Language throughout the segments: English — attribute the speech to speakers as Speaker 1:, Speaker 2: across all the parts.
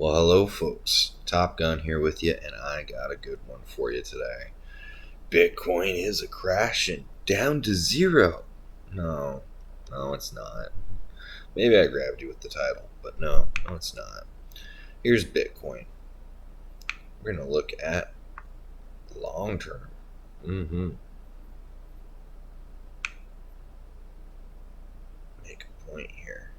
Speaker 1: Well, hello, folks. Top Gun here with you, and I got a good one for you today. Bitcoin is a crashing down to zero. No, it's not. Maybe I grabbed you with the title, but no, it's not. Here's Bitcoin. We're going to look at long term. Make a point here.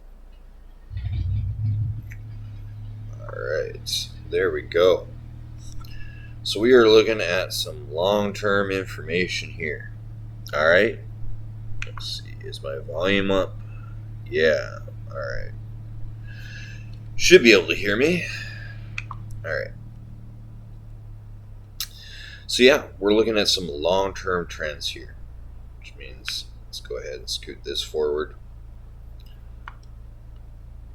Speaker 1: Alright, there we go. So we are looking at some long-term information here. Alright, let's see, is my volume up? Yeah, alright. Should be able to hear me. Alright. So yeah, we're looking at some long-term trends here, which means let's go ahead and scoot this forward.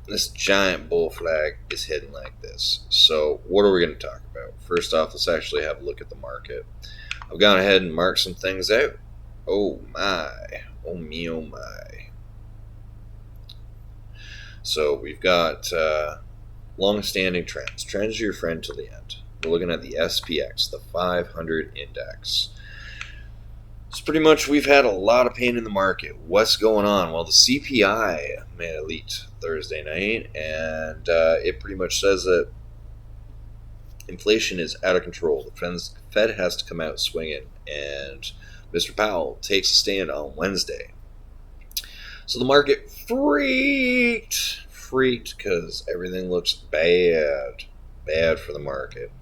Speaker 1: This giant bull flag is heading like this. So what are we going to talk about? First off, let's actually have a look at the market. I've gone ahead and marked some things out. Oh my. Oh me, oh my. So we've got long-standing trends. Trends are your friend till the end. We're looking at the SPX, the 500 index. So pretty much we've had a lot of pain in the market. What's going on? Well, the CPI made a leak Thursday night, and it pretty much says that inflation is out of control. The Fed has to come out swinging, and Mr. Powell takes a stand on Wednesday. So the market freaked because everything looks bad for the market.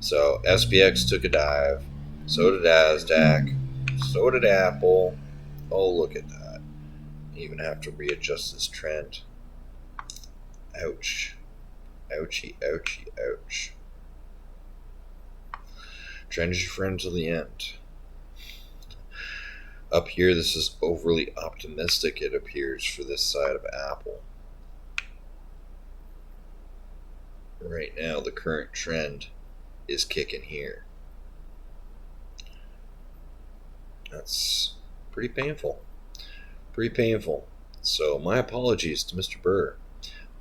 Speaker 1: So SPX took a dive, so did NASDAQ, so did Apple. Oh, look at that. Even have to readjust this trend. Ouch. Ouchie, ouchie, ouch. Trend is your friend till the end. Up here, this is overly optimistic, it appears, for this side of Apple. Right now, the current trend is kicking here. That's pretty painful. Pretty painful. So my apologies to Mr. Burr.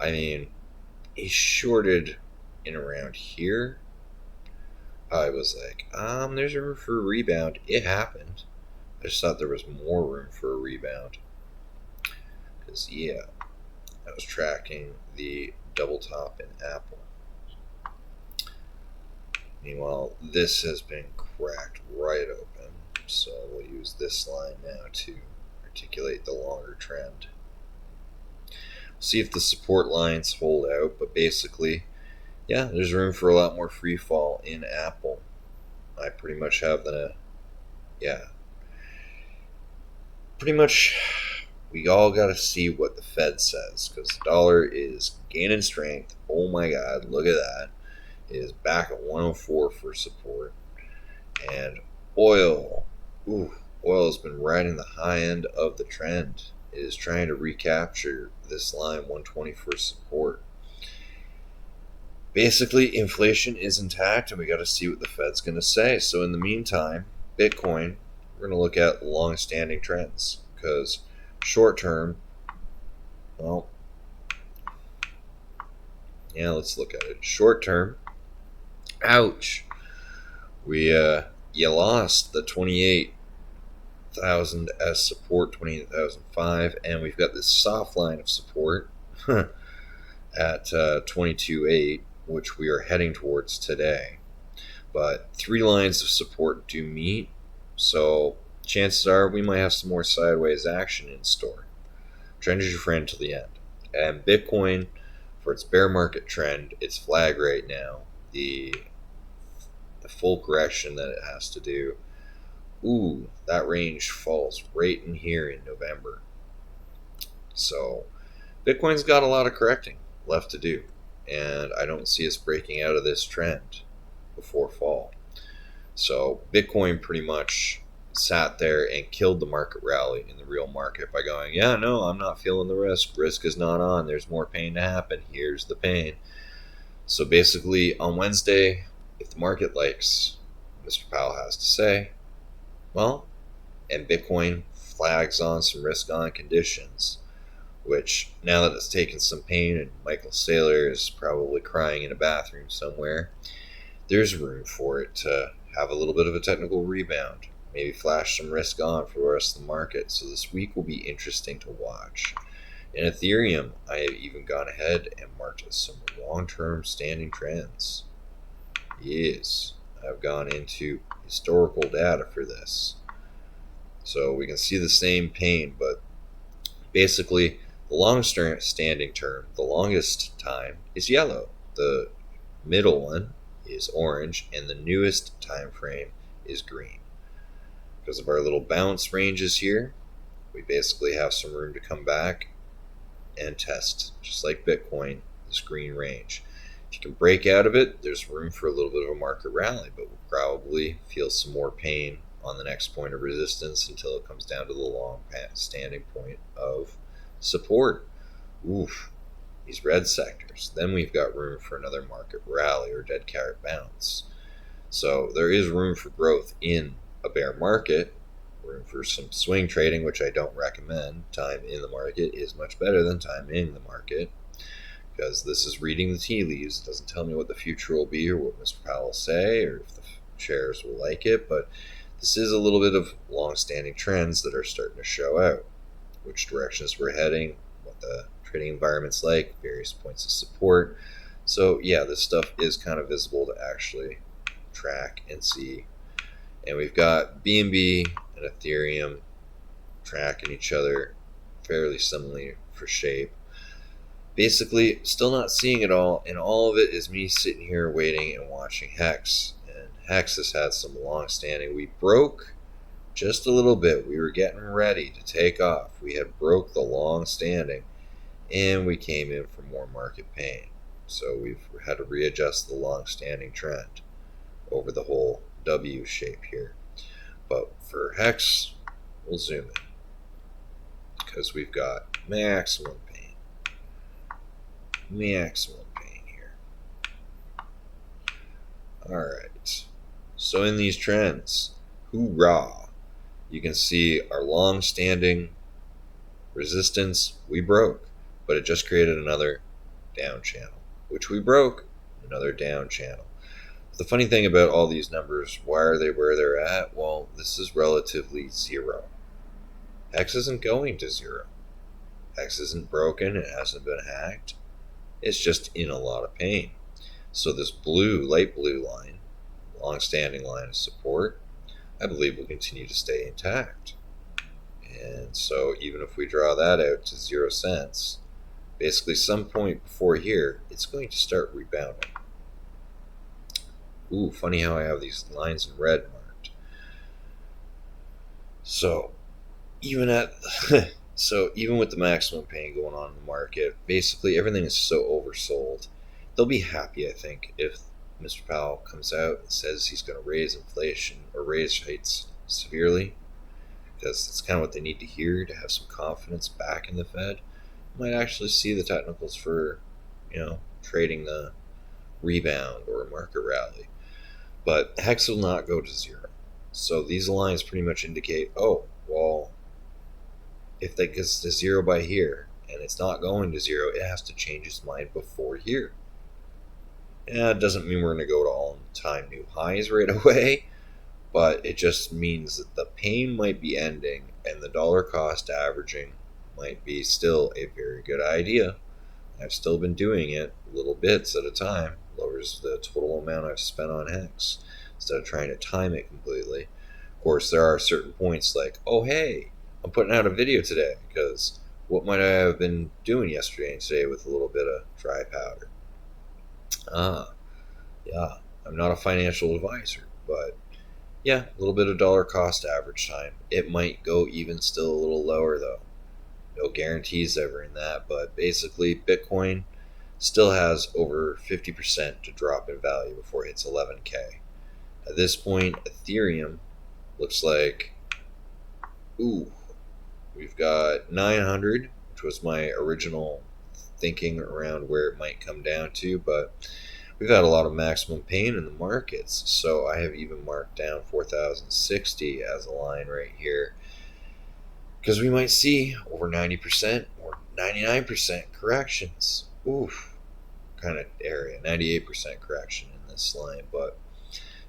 Speaker 1: I mean, he shorted in around here. I was like, there's room for a rebound. It happened. I just thought there was more room for a rebound. Because, yeah, I was tracking the double top in Apple. Meanwhile, this has been cracked right open. So we'll use this line now to articulate the longer trend. See if the support lines hold out, but basically, yeah, there's room for a lot more free fall in Apple. I pretty much have pretty much we all got to see what the Fed says, because the dollar is gaining strength. Oh my god, look at that. It is back at 104 for support. And oil has been riding the high end of the trend. It is trying to recapture this line 120 for support. Basically, inflation is intact, and we got to see what the Fed's going to say. So in the meantime, Bitcoin, we're going to look at long-standing trends, because short term, well, yeah, let's look at it. Short term, ouch. You lost the 28,000 as support, 28,005, and we've got this soft line of support at 22.8, which we are heading towards today. But 3 lines of support do meet, so chances are we might have some more sideways action in store. Trend is your friend till the end. And Bitcoin, for its bear market trend, its flag right now, the full correction that it has to do, that range falls right in here in November. So Bitcoin's got a lot of correcting left to do, and I don't see us breaking out of this trend before fall. So Bitcoin pretty much sat there and killed the market rally in the real market by going, yeah, no, I'm not feeling the risk is not on, there's more pain to happen, here's the pain. So basically on Wednesday, if the market likes what Mr. Powell has to say, well, and Bitcoin flags on some risk on conditions, which now that it's taken some pain and Michael Saylor is probably crying in a bathroom somewhere, there's room for it to have a little bit of a technical rebound. Maybe flash some risk on for the rest of the market. So this week will be interesting to watch. In Ethereum, I have even gone ahead and marked some long-term standing trends. Yes, I've gone into historical data for this. So we can see the same pain, but basically the longest standing term, the longest time, is yellow. The middle one is orange, and the newest time frame is green. Because of our little bounce ranges here, we basically have some room to come back and test, just like Bitcoin, this green range. If you can break out of it, there's room for a little bit of a market rally, but we'll probably feel some more pain on the next point of resistance until it comes down to the long standing point of support. Oof, these red sectors. Then we've got room for another market rally or dead cat bounce. So there is room for growth in a bear market, room for some swing trading, which I don't recommend. Time in the market is much better than time in the market, because this is reading the tea leaves. It doesn't tell me what the future will be or what Mr. Powell will say or if the shares will like it, but this is a little bit of long-standing trends that are starting to show out, which directions we're heading, what the trading environment's like, various points of support. So yeah, this stuff is kind of visible to actually track and see. And we've got BNB and Ethereum tracking each other fairly similarly for shape. Basically, still not seeing it all, and all of it is me sitting here waiting and watching Hex. And Hex has had some long-standing. We broke just a little bit. We were getting ready to take off. We had broke the long-standing, and we came in for more market pain. So we've had to readjust the long-standing trend over the whole W shape here. But for Hex, we'll zoom in because we've got maximum pain. Maximum pain here. Alright. So in these trends, hoorah! You can see our long-standing resistance we broke, but it just created another down channel, which we broke, another down channel. The funny thing about all these numbers, why are they where they're at? Well, this is relatively zero. Hex isn't going to zero. Hex isn't broken, it hasn't been hacked. It's just in a lot of pain. So this blue, light blue line, long-standing line of support, I believe will continue to stay intact. And so even if we draw that out to 0 cents, basically some point before here, it's going to start rebounding. Ooh, funny how I have these lines in red marked. So even with the maximum pain going on in the market, basically everything is so oversold. They'll be happy, I think, if Mr. Powell comes out and says he's going to raise inflation or raise rates severely, because it's kind of what they need to hear to have some confidence back in the Fed. You might actually see the technicals for, trading the rebound or market rally. But Hex will not go to zero. So these lines pretty much indicate, oh, well, if that gets to zero by here and it's not going to zero, it has to change its mind before here. And it doesn't mean we're going to go to all-time new highs right away, but it just means that the pain might be ending and the dollar cost averaging might be still a very good idea. I've still been doing it little bits at a time. Lowers the total amount I've spent on Hex instead of trying to time it completely. Of course, there are certain points like, oh hey, I'm putting out a video today because what might I have been doing yesterday and today with a little bit of dry powder? Yeah, I'm not a financial advisor, but yeah, a little bit of dollar cost average time. It might go even still a little lower though. No guarantees ever in that, but basically Bitcoin still has over 50% to drop in value before it hits 11K. At this point, Ethereum looks like, we've got 900, which was my original thinking around where it might come down to, but we've had a lot of maximum pain in the markets, so I have even marked down 4,060 as a line right here, because we might see over 90% or 99% corrections. Oof, kind of area. 98% correction in this line, but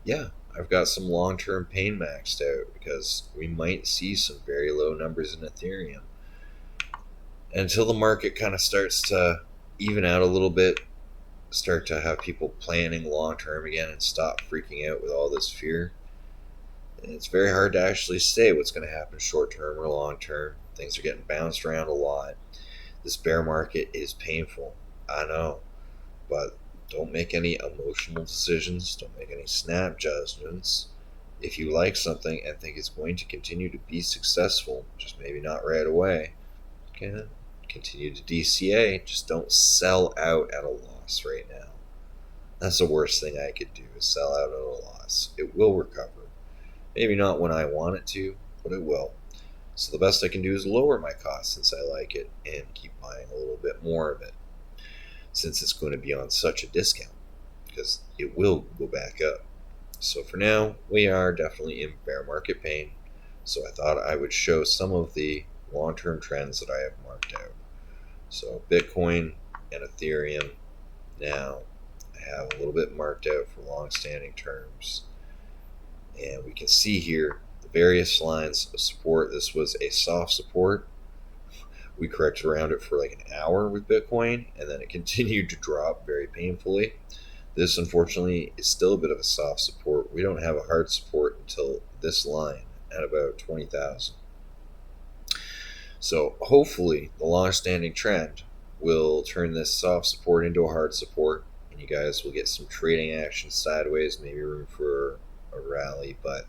Speaker 1: yeah, I've got some long-term pain maxed out because we might see some very low numbers in Ethereum until the market kind of starts to even out a little bit, start to have people planning long term again and stop freaking out with all this fear. And it's very hard to actually say what's going to happen short term or long term. Things are getting bounced around a lot. This bear market is painful, I know, but don't make any emotional decisions. Don't make any snap judgments. If you like something and think it's going to continue to be successful, just maybe not right away, okay, continue to DCA. Just don't sell out at a loss right now. That's the worst thing I could do, is sell out at a loss. It will recover. Maybe not when I want it to, but it will. So the best I can do is lower my costs since I like it and keep buying a little bit more of it, since it's going to be on such a discount, because it will go back up. So for now, we are definitely in bear market pain. So I thought I would show some of the long-term trends that I have marked out. So Bitcoin and Ethereum now I have a little bit marked out for long-standing terms. And we can see here the various lines of support. This was a soft support. We corrected around it for like an hour with Bitcoin, and then it continued to drop very painfully. This, unfortunately, is still a bit of a soft support. We don't have a hard support until this line at about 20,000. So hopefully the long-standing trend will turn this soft support into a hard support, and you guys will get some trading action sideways, maybe room for a rally, but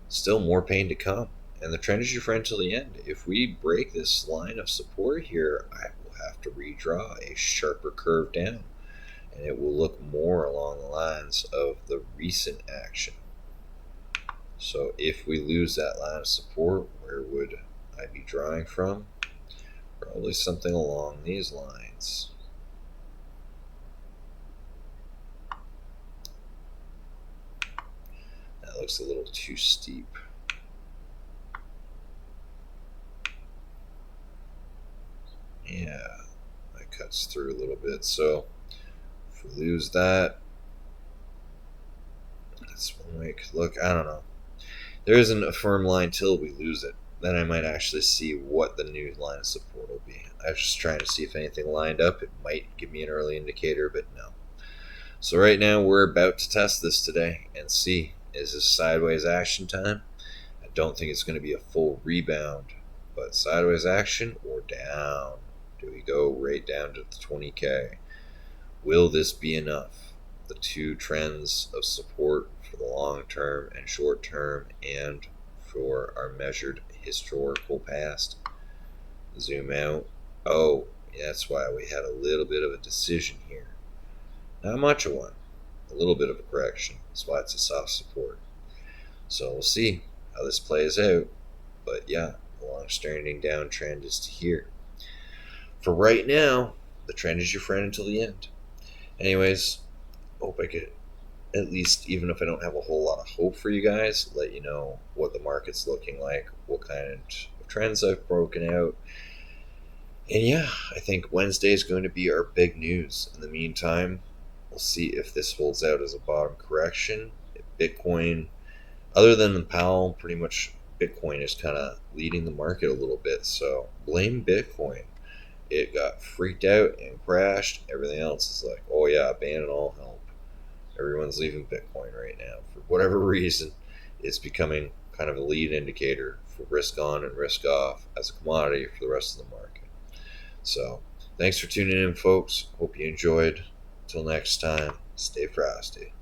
Speaker 1: still more pain to come. And the trend is your friend till the end. If we break this line of support here, I will have to redraw a sharper curve down, and it will look more along the lines of the recent action. So if we lose that line of support, where would I be drawing from? Probably something along these lines. That looks a little too steep. Yeah, that cuts through a little bit. So if we lose that, that's one way it could look. I don't know. There isn't a firm line till we lose it. Then I might actually see what the new line of support will be. I was just trying to see if anything lined up. It might give me an early indicator, but no. So right now we're about to test this today and see, is this sideways action time? I don't think it's going to be a full rebound, but sideways action or down. Do we go right down to the 20K? Will this be enough? The two trends of support for the long term and short term, and for our measured historical past. Zoom out. Oh, that's why we had a little bit of a decision here. Not much of one. A little bit of a correction. That's why it's a soft support. So we'll see how this plays out. But yeah, the long-standing downtrend is to here. For right now, the trend is your friend until the end. Anyways, hope I could, at least, even if I don't have a whole lot of hope for you guys, let you know what the market's looking like, what kind of trends I've broken out. And yeah, I think Wednesday is going to be our big news. In the meantime, we'll see if this holds out as a bottom correction. If Bitcoin, other than Powell, pretty much Bitcoin is kind of leading the market a little bit. So blame Bitcoin. It got freaked out and crashed. Everything else is like, oh yeah, abandon all help. Everyone's leaving Bitcoin right now. For whatever reason, it's becoming kind of a lead indicator for risk on and risk off as a commodity for the rest of the market. So thanks for tuning in, folks. Hope you enjoyed. Until next time, stay frosty.